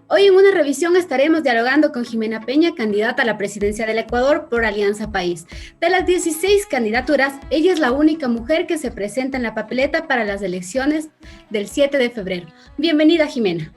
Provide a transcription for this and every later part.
Hoy en una revisión estaremos dialogando con Jimena Peña, candidata a la presidencia del Ecuador por Alianza País. De las 16 candidaturas, ella es la única mujer que se presenta en la papeleta para las elecciones del 7 de febrero. Bienvenida, Jimena.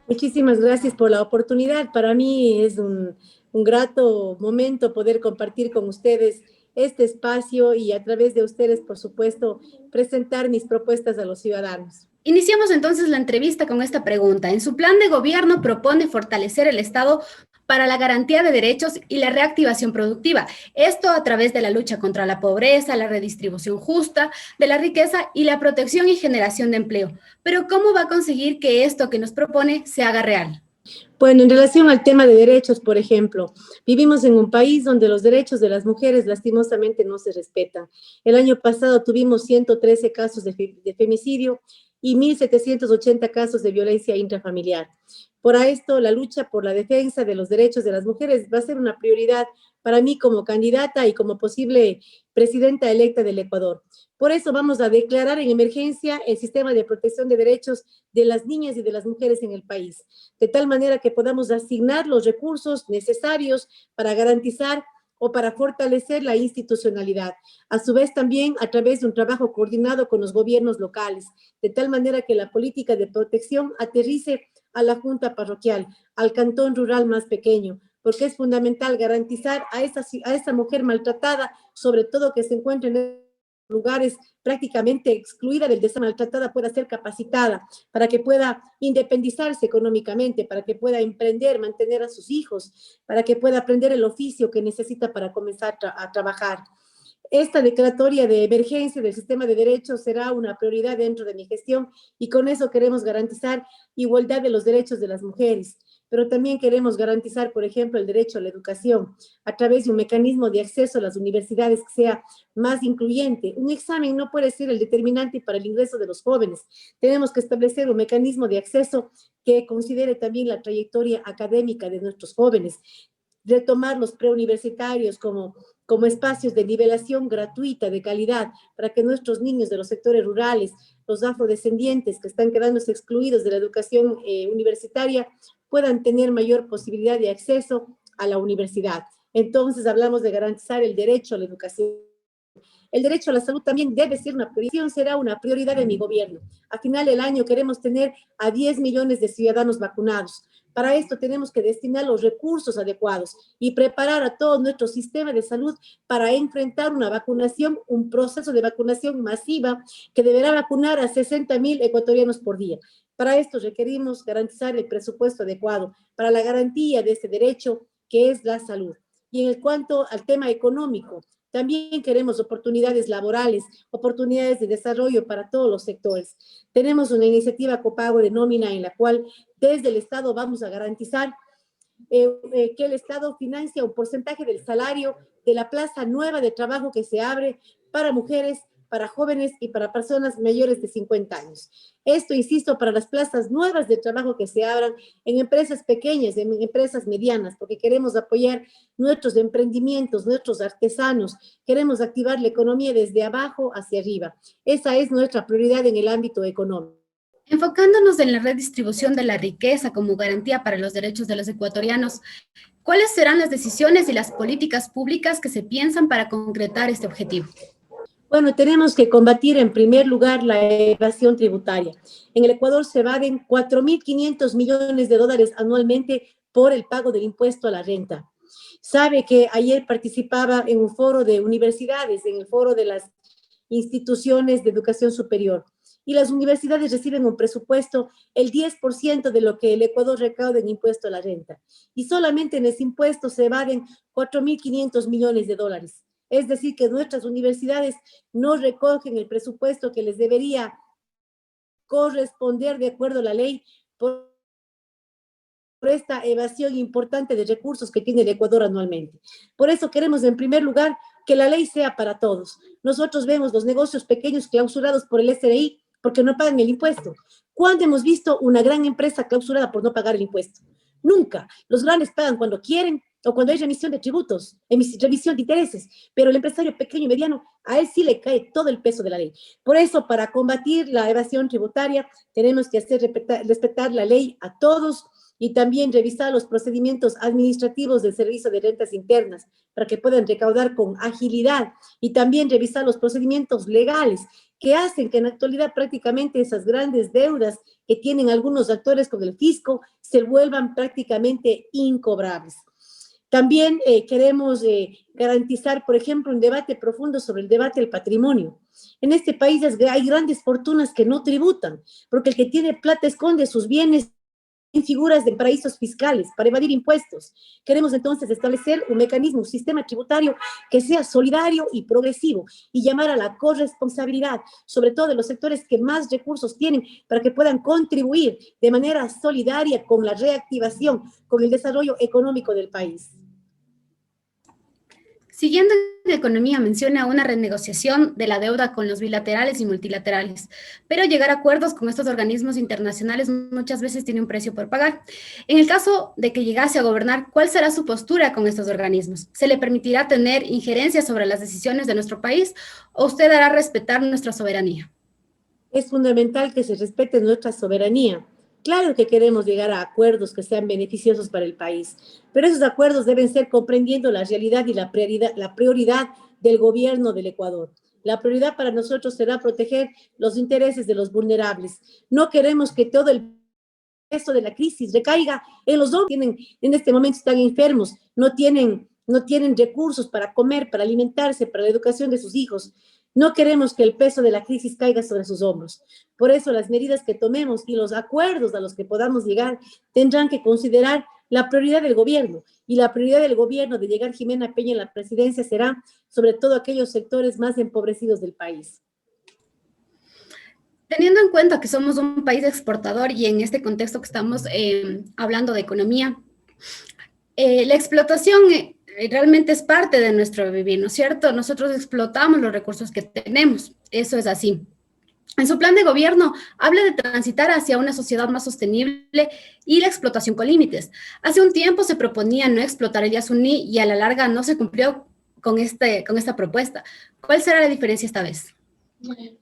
Muchísimas gracias por la oportunidad. Para mí es un grato momento poder compartir con ustedes este espacio y a través de ustedes, por supuesto, presentar mis propuestas a los ciudadanos. Iniciamos entonces la entrevista con esta pregunta. En su plan de gobierno propone fortalecer el Estado para la garantía de derechos y la reactivación productiva. Esto a través de la lucha contra la pobreza, la redistribución justa de la riqueza y la protección y generación de empleo. Pero ¿cómo va a conseguir que esto que nos propone se haga real? Bueno, en relación al tema de derechos, por ejemplo, vivimos en un país donde los derechos de las mujeres lastimosamente no se respetan. El año pasado tuvimos 113 casos de femicidio y 1.780 casos de violencia intrafamiliar. Por esto, la lucha por la defensa de los derechos de las mujeres va a ser una prioridad para mí como candidata y como posible presidenta electa del Ecuador. Por eso vamos a declarar en emergencia el sistema de protección de derechos de las niñas y de las mujeres en el país, de tal manera que podamos asignar los recursos necesarios para garantizar o para fortalecer la institucionalidad. A su vez, también a través de un trabajo coordinado con los gobiernos locales, de tal manera que la política de protección aterrice a la junta parroquial, al cantón rural más pequeño, porque es fundamental garantizar a esa mujer maltratada, sobre todo que se encuentra en lugares prácticamente excluida del desarrollo, maltratada, pueda ser capacitada para que pueda independizarse económicamente, para que pueda emprender, mantener a sus hijos, para que pueda aprender el oficio que necesita para comenzar a trabajar. Esta declaratoria de emergencia del sistema de derechos será una prioridad dentro de mi gestión y con eso queremos garantizar igualdad de los derechos de las mujeres, pero también queremos garantizar, por ejemplo, el derecho a la educación a través de un mecanismo de acceso a las universidades que sea más incluyente. Un examen no puede ser el determinante para el ingreso de los jóvenes. Tenemos que establecer un mecanismo de acceso que considere también la trayectoria académica de nuestros jóvenes, retomar los preuniversitarios como espacios de nivelación gratuita, de calidad, para que nuestros niños de los sectores rurales, los afrodescendientes que están quedándose excluidos de la educación universitaria, puedan tener mayor posibilidad de acceso a la universidad. Entonces hablamos de garantizar el derecho a la educación. El derecho a la salud también debe ser una prioridad, será una prioridad de mi gobierno. A final del año queremos tener a 10 millones de ciudadanos vacunados. Para esto tenemos que destinar los recursos adecuados y preparar a todo nuestro sistema de salud para enfrentar una vacunación, un proceso de vacunación masiva que deberá vacunar a 60,000 ecuatorianos por día. Para esto requerimos garantizar el presupuesto adecuado para la garantía de este derecho que es la salud. Y en cuanto al tema económico, también queremos oportunidades laborales, oportunidades de desarrollo para todos los sectores. Tenemos una iniciativa copago de nómina en la cual desde el Estado vamos a garantizar que el Estado financia un porcentaje del salario de la plaza nueva de trabajo que se abre para mujeres, para jóvenes y para personas mayores de 50 años. Esto, insisto, para las plazas nuevas de trabajo que se abran en empresas pequeñas, en empresas medianas, porque queremos apoyar nuestros emprendimientos, nuestros artesanos, queremos activar la economía desde abajo hacia arriba. Esa es nuestra prioridad en el ámbito económico. Enfocándonos en la redistribución de la riqueza como garantía para los derechos de los ecuatorianos, ¿cuáles serán las decisiones y las políticas públicas que se piensan para concretar este objetivo? Bueno, tenemos que combatir en primer lugar la evasión tributaria. En el Ecuador se evaden 4.500 millones de dólares anualmente por el pago del impuesto a la renta. Sabe que ayer participaba en un foro de universidades, en el foro de las instituciones de educación superior. Y las universidades reciben un presupuesto, el 10% de lo que el Ecuador recauda en impuesto a la renta. Y solamente en ese impuesto se evaden 4.500 millones de dólares. Es decir, que nuestras universidades no recogen el presupuesto que les debería corresponder de acuerdo a la ley por esta evasión importante de recursos que tiene el Ecuador anualmente. Por eso queremos, en primer lugar, que la ley sea para todos. Nosotros vemos los negocios pequeños clausurados por el SRI porque no pagan el impuesto. ¿Cuándo hemos visto una gran empresa clausurada por no pagar el impuesto? Nunca. Los grandes pagan cuando quieren o cuando hay remisión de tributos, remisión de intereses, pero el empresario pequeño y mediano, a él sí le cae todo el peso de la ley. Por eso, para combatir la evasión tributaria, tenemos que hacer respetar la ley a todos, y también revisar los procedimientos administrativos del Servicio de Rentas Internas para que puedan recaudar con agilidad y también revisar los procedimientos legales que hacen que en la actualidad prácticamente esas grandes deudas que tienen algunos actores con el fisco se vuelvan prácticamente incobrables. También queremos garantizar, por ejemplo, un debate profundo sobre el debate del patrimonio. En este país hay grandes fortunas que no tributan, porque el que tiene plata esconde sus bienes en figuras de paraísos fiscales para evadir impuestos. Queremos entonces establecer un mecanismo, un sistema tributario que sea solidario y progresivo y llamar a la corresponsabilidad, sobre todo de los sectores que más recursos tienen, para que puedan contribuir de manera solidaria con la reactivación, con el desarrollo económico del país. Siguiendo en economía, menciona una renegociación de la deuda con los bilaterales y multilaterales, pero llegar a acuerdos con estos organismos internacionales muchas veces tiene un precio por pagar. En el caso de que llegase a gobernar, ¿cuál será su postura con estos organismos? ¿Se le permitirá tener injerencia sobre las decisiones de nuestro país o usted hará respetar nuestra soberanía? Es fundamental que se respete nuestra soberanía. Claro que queremos llegar a acuerdos que sean beneficiosos para el país, pero esos acuerdos deben ser comprendiendo la realidad y la prioridad del gobierno del Ecuador. La prioridad para nosotros será proteger los intereses de los vulnerables. No queremos que todo el peso de la crisis recaiga en los hombres que en este momento están enfermos, no tienen recursos para comer, para alimentarse, para la educación de sus hijos. No queremos que el peso de la crisis caiga sobre sus hombros. Por eso las medidas que tomemos y los acuerdos a los que podamos llegar tendrán que considerar la prioridad del gobierno. Y la prioridad del gobierno de llegar Jimena Peña a la presidencia será sobre todo aquellos sectores más empobrecidos del país. Teniendo en cuenta que somos un país exportador y en este contexto que estamos hablando de economía, la explotación realmente es parte de nuestro vivir, ¿no es cierto? Nosotros explotamos los recursos que tenemos, eso es así. En su plan de gobierno habla de transitar hacia una sociedad más sostenible y la explotación con límites. Hace un tiempo se proponía no explotar el Yasuní y a la larga no se cumplió con esta propuesta. ¿Cuál será la diferencia esta vez?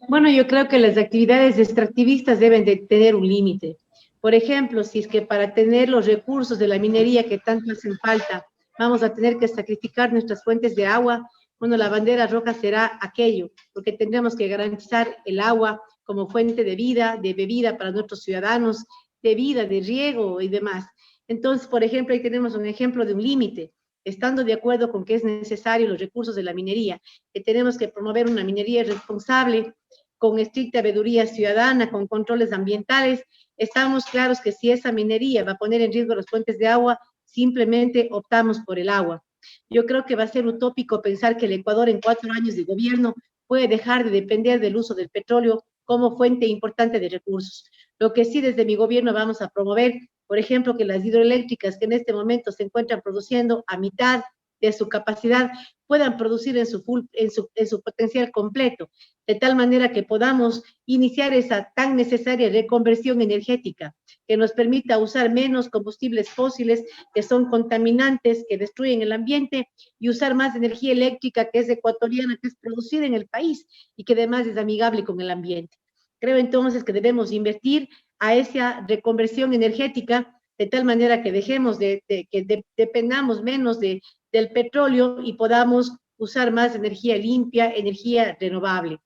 Bueno, yo creo que las actividades extractivistas deben de tener un límite. Por ejemplo, si es que para tener los recursos de la minería que tanto hacen falta, vamos a tener que sacrificar nuestras fuentes de agua, bueno, la bandera roja será aquello, porque tendremos que garantizar el agua como fuente de vida, de bebida para nuestros ciudadanos, de vida, de riego y demás. Entonces, por ejemplo, ahí tenemos un ejemplo de un límite, estando de acuerdo con que es necesario los recursos de la minería, que tenemos que promover una minería responsable, con estricta veeduría ciudadana, con controles ambientales. Estamos claros que si esa minería va a poner en riesgo las fuentes de agua, simplemente optamos por el agua. Yo creo que va a ser utópico pensar que el Ecuador en 4 años de gobierno puede dejar de depender del uso del petróleo como fuente importante de recursos. Lo que sí desde mi gobierno vamos a promover, por ejemplo, que las hidroeléctricas que en este momento se encuentran produciendo a mitad de su capacidad puedan producir en su potencial completo, de tal manera que podamos iniciar esa tan necesaria reconversión energética que nos permita usar menos combustibles fósiles que son contaminantes, que destruyen el ambiente, y usar más energía eléctrica que es ecuatoriana, que es producida en el país y que además es amigable con el ambiente. Creo entonces que debemos invertir a esa reconversión energética de tal manera que dejemos que dependamos menos del petróleo y podamos usar más energía limpia, energía renovable.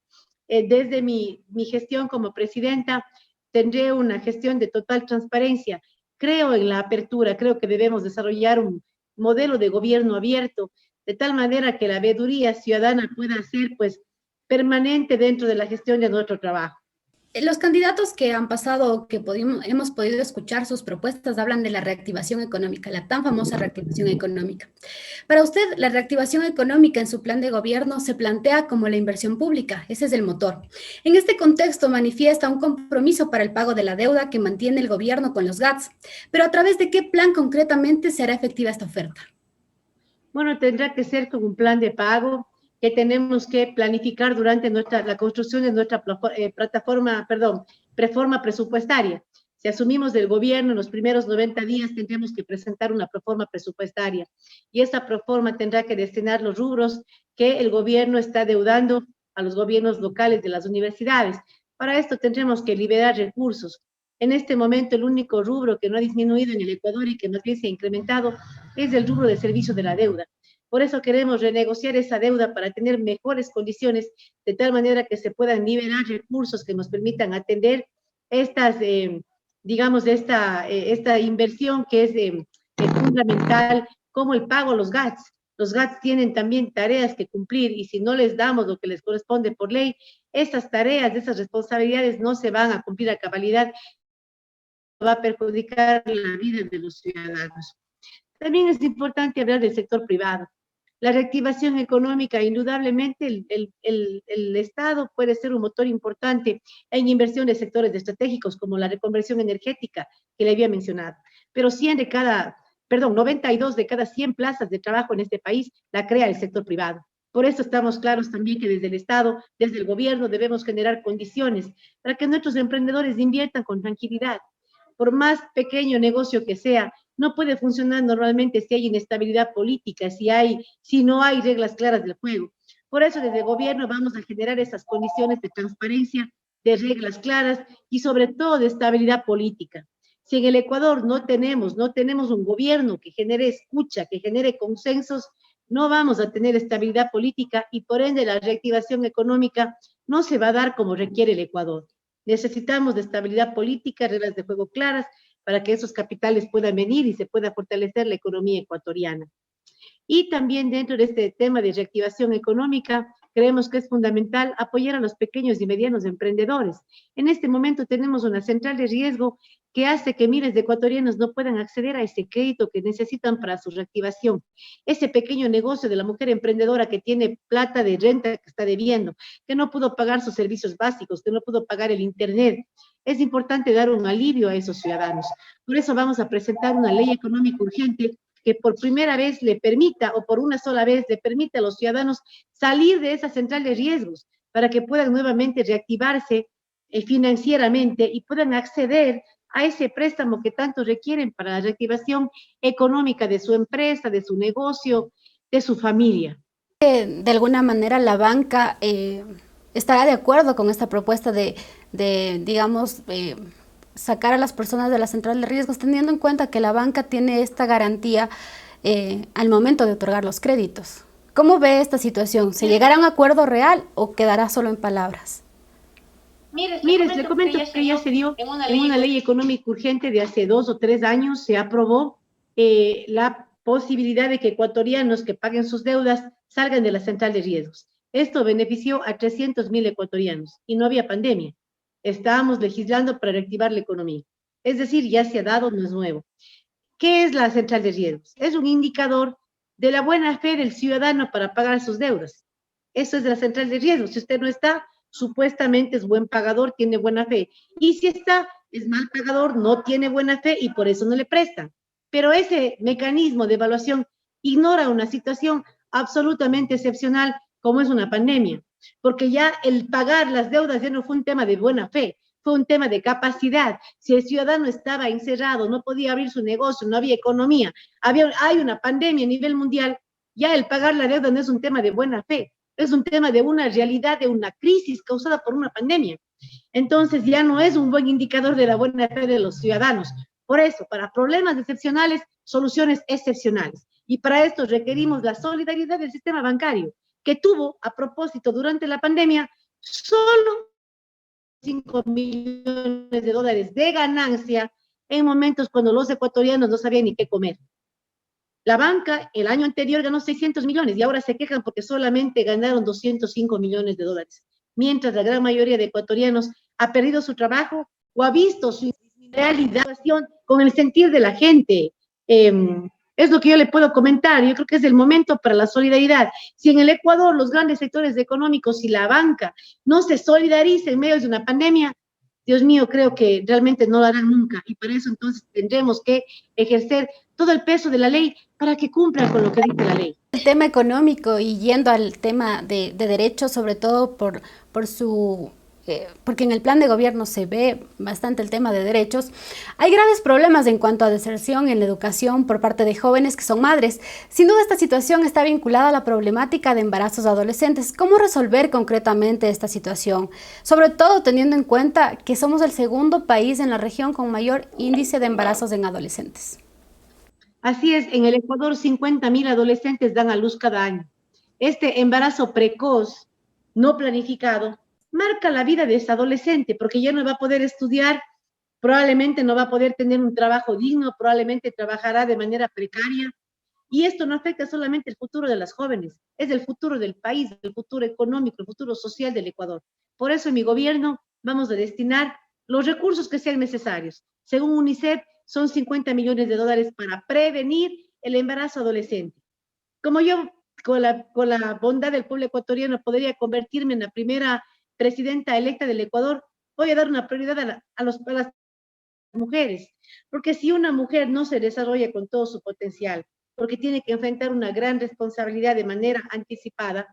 Desde mi gestión como presidenta, tendré una gestión de total transparencia. Creo en la apertura, creo que debemos desarrollar un modelo de gobierno abierto, de tal manera que la veeduría ciudadana pueda ser pues permanente dentro de la gestión de nuestro trabajo. Los candidatos que han pasado, hemos podido escuchar sus propuestas, hablan de la reactivación económica, la tan famosa reactivación económica. Para usted, la reactivación económica en su plan de gobierno se plantea como la inversión pública, ese es el motor. En este contexto manifiesta un compromiso para el pago de la deuda que mantiene el gobierno con los GATS, pero ¿a través de qué plan concretamente se hará efectiva esta oferta? Bueno, tendrá que ser con un plan de pago que tenemos que planificar durante la construcción de nuestra preforma presupuestaria. Si asumimos del gobierno en los primeros 90 días, tendremos que presentar una proforma presupuestaria y esa proforma tendrá que destinar los rubros que el gobierno está deudando a los gobiernos locales de las universidades. Para esto tendremos que liberar recursos. En este momento, el único rubro que no ha disminuido en el Ecuador y que más bien se ha incrementado es el rubro de servicio de la deuda. Por eso queremos renegociar esa deuda para tener mejores condiciones, de tal manera que se puedan liberar recursos que nos permitan atender estas, digamos, esta inversión que es fundamental, como el pago a los GATS. Los GATS tienen también tareas que cumplir y si no les damos lo que les corresponde por ley, esas tareas, esas responsabilidades no se van a cumplir a cabalidad, va a perjudicar la vida de los ciudadanos. También es importante hablar del sector privado. La reactivación económica, indudablemente, el Estado puede ser un motor importante en inversión de sectores estratégicos como la reconversión energética que le había mencionado. Pero 92 de cada 100 plazas de trabajo en este país la crea el sector privado. Por eso estamos claros también que desde el Estado, desde el gobierno, debemos generar condiciones para que nuestros emprendedores inviertan con tranquilidad. Por más pequeño negocio que sea, no puede funcionar normalmente si hay inestabilidad política, si no hay reglas claras del juego. Por eso desde el gobierno vamos a generar esas condiciones de transparencia, de reglas claras y sobre todo de estabilidad política. Si en el Ecuador no tenemos un gobierno que genere escucha, que genere consensos, no vamos a tener estabilidad política y por ende la reactivación económica no se va a dar como requiere el Ecuador. Necesitamos de estabilidad política, reglas de juego claras, para que esos capitales puedan venir y se pueda fortalecer la economía ecuatoriana. Y también dentro de este tema de reactivación económica, creemos que es fundamental apoyar a los pequeños y medianos emprendedores. En este momento tenemos una central de riesgo que hace que miles de ecuatorianos no puedan acceder a ese crédito que necesitan para su reactivación. Ese pequeño negocio de la mujer emprendedora que tiene plata de renta que está debiendo, que no pudo pagar sus servicios básicos, que no pudo pagar el internet. Es importante dar un alivio a esos ciudadanos. Por eso vamos a presentar una ley económica urgente que por primera vez le permita, o por una sola vez, le permita a los ciudadanos salir de esa central de riesgos para que puedan nuevamente reactivarse financieramente y puedan acceder a ese préstamo que tanto requieren para la reactivación económica de su empresa, de su negocio, de su familia. De alguna manera la banca estará de acuerdo con esta propuesta digamos, sacar a las personas de la central de riesgos, teniendo en cuenta que la banca tiene esta garantía al momento de otorgar los créditos. ¿Cómo ve esta situación? ¿Se llegará a un acuerdo real o quedará solo en palabras? Mire, le comento que ya se dio en una ley económica urgente de hace 2 o 3 años, se aprobó la posibilidad de que ecuatorianos que paguen sus deudas salgan de la central de riesgos. Esto benefició a 300.000 ecuatorianos y no había pandemia. Estábamos legislando para reactivar la economía. Es decir, ya se ha dado, no es nuevo. ¿Qué es la central de riesgos? Es un indicador de la buena fe del ciudadano para pagar sus deudas. Eso es la central de riesgos. Si usted no está, supuestamente es buen pagador, tiene buena fe. Y si está, es mal pagador, no tiene buena fe y por eso no le prestan. Pero ese mecanismo de evaluación ignora una situación absolutamente excepcional como es una pandemia, porque ya el pagar las deudas ya no fue un tema de buena fe, fue un tema de capacidad. Si el ciudadano estaba encerrado, no podía abrir su negocio, no había economía, hay una pandemia a nivel mundial, ya el pagar la deuda no es un tema de buena fe, es un tema de una realidad, de una crisis causada por una pandemia. Entonces ya no es un buen indicador de la buena fe de los ciudadanos. Por eso, para problemas excepcionales, soluciones excepcionales. Y para esto requerimos la solidaridad del sistema bancario, que tuvo, a propósito, durante la pandemia, solo 5 millones de dólares de ganancia en momentos cuando los ecuatorianos no sabían ni qué comer. La banca el año anterior ganó 600 millones y ahora se quejan porque solamente ganaron 205 millones de dólares, mientras la gran mayoría de ecuatorianos ha perdido su trabajo o ha visto su realidad con el sentir de la gente. Es lo que yo le puedo comentar. Yo creo que es el momento para la solidaridad. Si en el Ecuador los grandes sectores económicos y la banca no se solidarizan en medio de una pandemia, Dios mío, creo que realmente no lo harán nunca. Y para eso entonces tendremos que ejercer todo el peso de la ley para que cumplan con lo que dice la ley. El tema económico y yendo al tema de derechos, sobre todo por su porque en el plan de gobierno se ve bastante el tema de derechos, hay graves problemas en cuanto a deserción en la educación por parte de jóvenes que son madres. Sin duda esta situación está vinculada a la problemática de embarazos adolescentes. ¿Cómo resolver concretamente esta situación? Sobre todo teniendo en cuenta que somos el segundo país en la región con mayor índice de embarazos en adolescentes. Así es, en el Ecuador 50.000 adolescentes dan a luz cada año. Este embarazo precoz, no planificado, marca la vida de ese adolescente porque ya no va a poder estudiar, probablemente no va a poder tener un trabajo digno, probablemente trabajará de manera precaria. Y esto no afecta solamente el futuro de las jóvenes, es el futuro del país, el futuro económico, el futuro social del Ecuador. Por eso en mi gobierno vamos a destinar los recursos que sean necesarios. Según UNICEF, son 50 millones de dólares para prevenir el embarazo adolescente. Como yo, con la bondad del pueblo ecuatoriano, podría convertirme en la primera presidenta electa del Ecuador, voy a dar una prioridad a las mujeres, porque si una mujer no se desarrolla con todo su potencial, porque tiene que enfrentar una gran responsabilidad de manera anticipada,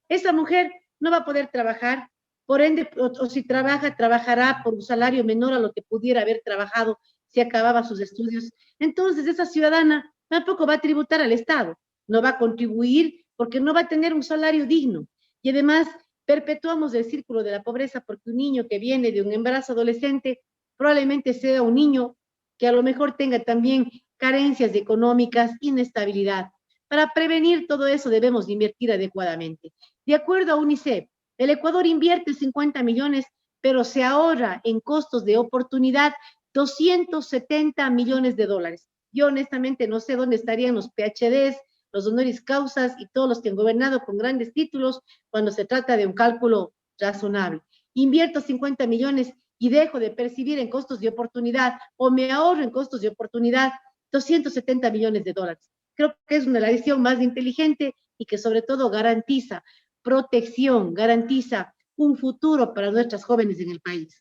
esa mujer no va a poder trabajar, por ende, o si trabaja, trabajará por un salario menor a lo que pudiera haber trabajado si acababa sus estudios. Entonces, esa ciudadana tampoco va a tributar al Estado, no va a contribuir porque no va a tener un salario digno. Y además, perpetuamos el círculo de la pobreza porque un niño que viene de un embarazo adolescente probablemente sea un niño que a lo mejor tenga también carencias económicas, inestabilidad. Para prevenir todo eso debemos invertir adecuadamente. De acuerdo a UNICEF, el Ecuador invierte 50 millones, pero se ahorra en costos de oportunidad 270 millones de dólares. Yo honestamente no sé dónde estarían los PhDs, los honoris causas y todos los que han gobernado con grandes títulos cuando se trata de un cálculo razonable. Invierto 50 millones y dejo de percibir en costos de oportunidad o me ahorro en costos de oportunidad 270 millones de dólares. Creo que es una decisión más inteligente y que sobre todo garantiza protección, garantiza un futuro para nuestras jóvenes en el país.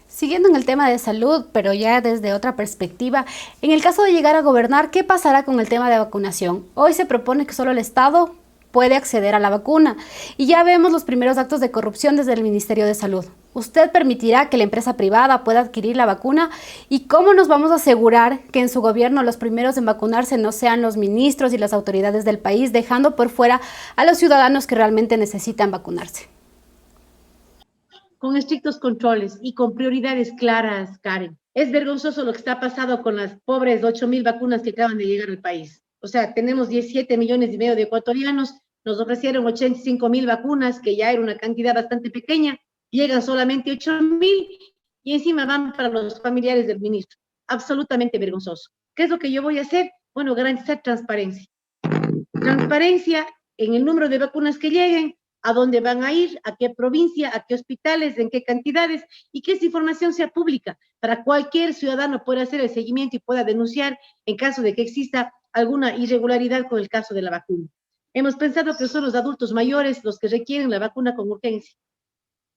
Siguiendo en el tema de salud, pero ya desde otra perspectiva, en el caso de llegar a gobernar, ¿qué pasará con el tema de vacunación? Hoy se propone que solo el Estado puede acceder a la vacuna y ya vemos los primeros actos de corrupción desde el Ministerio de Salud. ¿Usted permitirá que la empresa privada pueda adquirir la vacuna? ¿Y cómo nos vamos a asegurar que en su gobierno los primeros en vacunarse no sean los ministros y las autoridades del país, dejando por fuera a los ciudadanos que realmente necesitan vacunarse? Con estrictos controles y con prioridades claras, Karen. Es vergonzoso lo que está pasando con las pobres 8.000 vacunas que acaban de llegar al país. O sea, tenemos 17 millones y medio de ecuatorianos, nos ofrecieron 85.000 vacunas, que ya era una cantidad bastante pequeña, llegan solamente 8.000 y encima van para los familiares del ministro. Absolutamente vergonzoso. ¿Qué es lo que yo voy a hacer? Bueno, garantizar transparencia. Transparencia en el número de vacunas que lleguen, a dónde van a ir, a qué provincia, a qué hospitales, en qué cantidades, y que esa información sea pública para cualquier ciudadano pueda hacer el seguimiento y pueda denunciar en caso de que exista alguna irregularidad con el caso de la vacuna. Hemos pensado que son los adultos mayores los que requieren la vacuna con urgencia.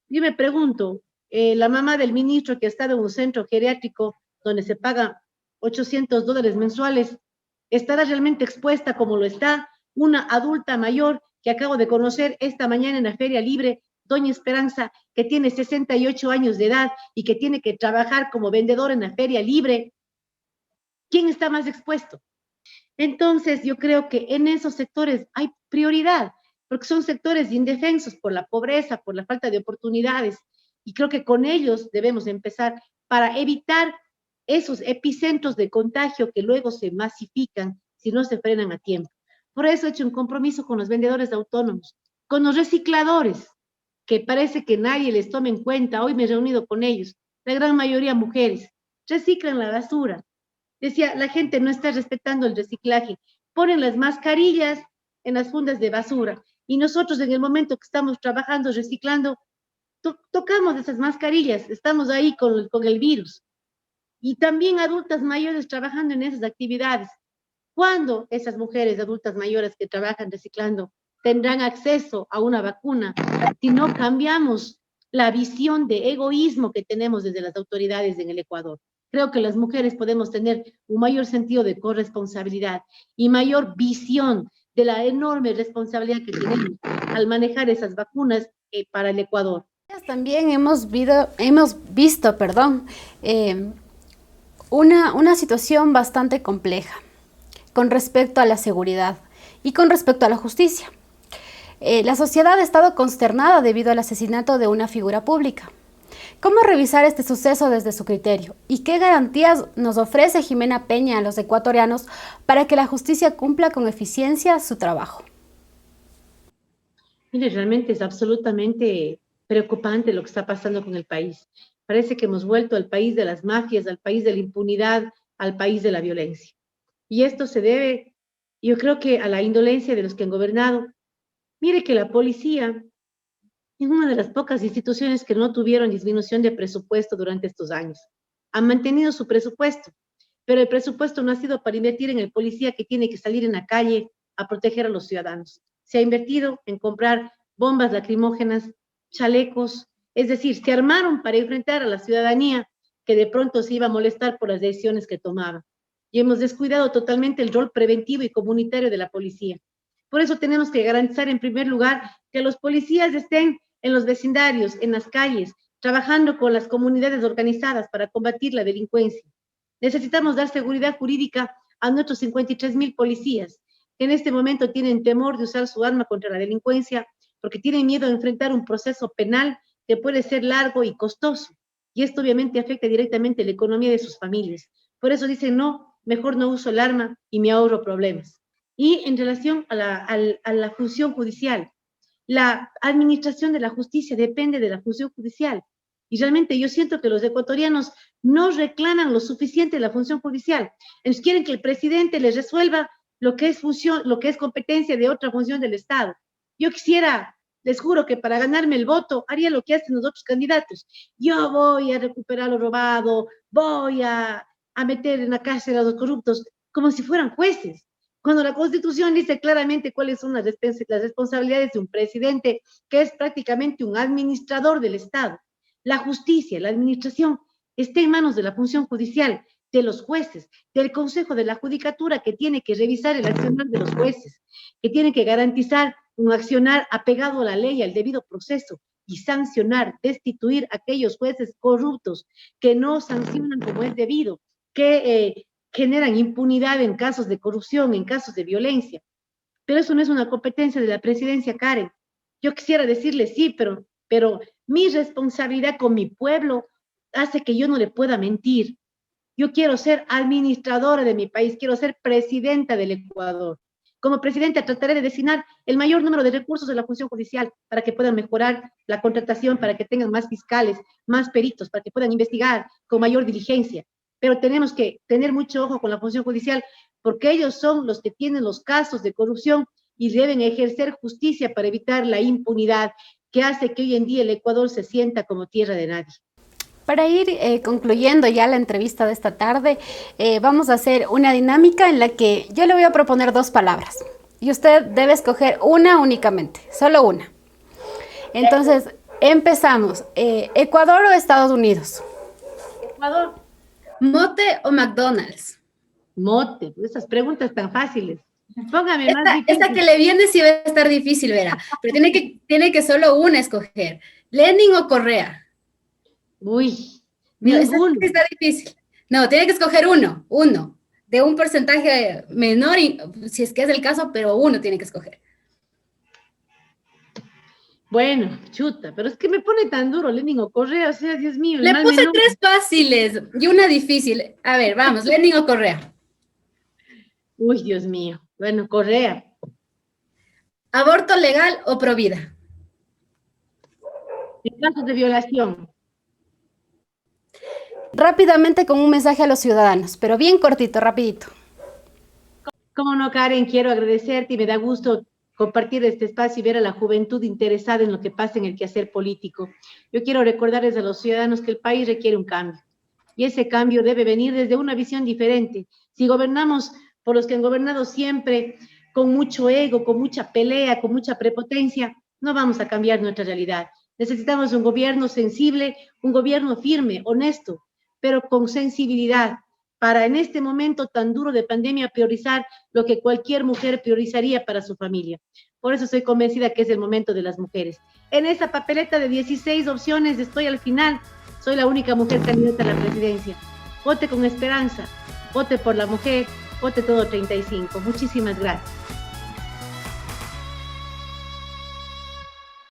Yo me pregunto, la mamá del ministro que ha estado en un centro geriátrico donde se paga $800 mensuales, ¿estará realmente expuesta como lo está una adulta mayor que acabo de conocer esta mañana en la Feria Libre, doña Esperanza, que tiene 68 años de edad y que tiene que trabajar como vendedor en la Feria Libre? ¿Quién está más expuesto? Entonces, yo creo que en esos sectores hay prioridad, porque son sectores indefensos por la pobreza, por la falta de oportunidades, y creo que con ellos debemos empezar para evitar esos epicentros de contagio que luego se masifican si no se frenan a tiempo. Por eso he hecho un compromiso con los vendedores autónomos, con los recicladores, que parece que nadie les tome en cuenta. Hoy me he reunido con ellos, la gran mayoría mujeres, reciclan la basura. Decía, la gente no está respetando el reciclaje, ponen las mascarillas en las fundas de basura y nosotros en el momento que estamos trabajando, reciclando, tocamos esas mascarillas, estamos ahí con el virus. Y también adultas mayores trabajando en esas actividades. ¿Cuándo esas mujeres adultas mayores que trabajan reciclando tendrán acceso a una vacuna si no cambiamos la visión de egoísmo que tenemos desde las autoridades en el Ecuador? Creo que las mujeres podemos tener un mayor sentido de corresponsabilidad y mayor visión de la enorme responsabilidad que tenemos al manejar esas vacunas para el Ecuador. También hemos visto, una situación bastante compleja con respecto a la seguridad y con respecto a la justicia. La sociedad ha estado consternada debido al asesinato de una figura pública. ¿Cómo revisar este suceso desde su criterio? ¿Y qué garantías nos ofrece Ximena Peña a los ecuatorianos para que la justicia cumpla con eficiencia su trabajo? Mire, realmente es absolutamente preocupante lo que está pasando con el país. Parece que hemos vuelto al país de las mafias, al país de la impunidad, al país de la violencia. Y esto se debe, yo creo que a la indolencia de los que han gobernado. Mire que la policía es una de las pocas instituciones que no tuvieron disminución de presupuesto durante estos años. Han mantenido su presupuesto, pero el presupuesto no ha sido para invertir en el policía que tiene que salir en la calle a proteger a los ciudadanos. Se ha invertido en comprar bombas lacrimógenas, chalecos, es decir, se armaron para enfrentar a la ciudadanía que de pronto se iba a molestar por las decisiones que tomaban. Y hemos descuidado totalmente el rol preventivo y comunitario de la policía. Por eso tenemos que garantizar en primer lugar que los policías estén en los vecindarios, en las calles, trabajando con las comunidades organizadas para combatir la delincuencia. Necesitamos dar seguridad jurídica a nuestros 53,000 policías, que en este momento tienen temor de usar su arma contra la delincuencia, porque tienen miedo de enfrentar un proceso penal que puede ser largo y costoso. Y esto obviamente afecta directamente la economía de sus familias. Por eso dicen, no, mejor no uso el arma y me ahorro problemas. Y en relación a la función judicial, la administración de la justicia depende de la función judicial. Y realmente yo siento que los ecuatorianos no reclaman lo suficiente la función judicial. Ellos quieren que el presidente les resuelva lo que es función, lo que es competencia de otra función del Estado. Yo quisiera, les juro que para ganarme el voto haría lo que hacen los otros candidatos. Yo voy a recuperar lo robado, voy a meter en la cárcel a los corruptos, como si fueran jueces. Cuando la Constitución dice claramente cuáles son las responsabilidades de un presidente, que es prácticamente un administrador del Estado. La justicia, la administración, está en manos de la función judicial, de los jueces, del Consejo de la Judicatura, que tiene que revisar el accionar de los jueces, que tiene que garantizar un accionar apegado a la ley, al debido proceso, y sancionar, destituir a aquellos jueces corruptos que no sancionan como es debido, que generan impunidad en casos de corrupción, en casos de violencia. Pero eso no es una competencia de la presidencia, Karen. Yo quisiera decirle sí, pero mi responsabilidad con mi pueblo hace que yo no le pueda mentir. Yo quiero ser administradora de mi país, quiero ser presidenta del Ecuador. Como presidenta trataré de destinar el mayor número de recursos de la función judicial para que puedan mejorar la contratación, para que tengan más fiscales, más peritos, para que puedan investigar con mayor diligencia. Pero tenemos que tener mucho ojo con la función judicial, porque ellos son los que tienen los casos de corrupción y deben ejercer justicia para evitar la impunidad que hace que hoy en día el Ecuador se sienta como tierra de nadie. Para ir concluyendo ya la entrevista de esta tarde, vamos a hacer una dinámica en la que yo le voy a proponer 2 palabras y usted debe escoger una únicamente, solo una. Entonces, empezamos. ¿Ecuador o Estados Unidos? Ecuador. ¿Mote o McDonald's? Mote, esas preguntas tan fáciles. Póngame más difícil. Esta que le viene sí va a estar difícil, verá, pero tiene que solo una escoger. ¿Lenin o Correa? Uy, Mira, ninguno. está difícil. No, tiene que escoger uno, de un porcentaje menor, si es que es el caso, pero uno tiene que escoger. Bueno, chuta, pero es que me pone tan duro Lenin o Correa, o sea, Dios mío. Le puse 3 fáciles y una difícil. A ver, vamos, Lenin o Correa. Uy, Dios mío. Bueno, Correa. ¿Aborto legal o provida? En casos de violación. Rápidamente con un mensaje a los ciudadanos, pero bien cortito, rapidito. Cómo no, Karen, quiero agradecerte y me da gusto compartir este espacio y ver a la juventud interesada en lo que pasa en el quehacer político. Yo quiero recordarles a los ciudadanos que el país requiere un cambio y ese cambio debe venir desde una visión diferente. Si gobernamos por los que han gobernado siempre con mucho ego, con mucha pelea, con mucha prepotencia, no vamos a cambiar nuestra realidad. Necesitamos un gobierno sensible, un gobierno firme, honesto, pero con sensibilidad, para en este momento tan duro de pandemia priorizar lo que cualquier mujer priorizaría para su familia. Por eso soy convencida que es el momento de las mujeres. En esa papeleta de 16 opciones estoy al final. Soy la única mujer candidata a la presidencia. Vote con esperanza, vote por la mujer, vote todo 35. Muchísimas gracias.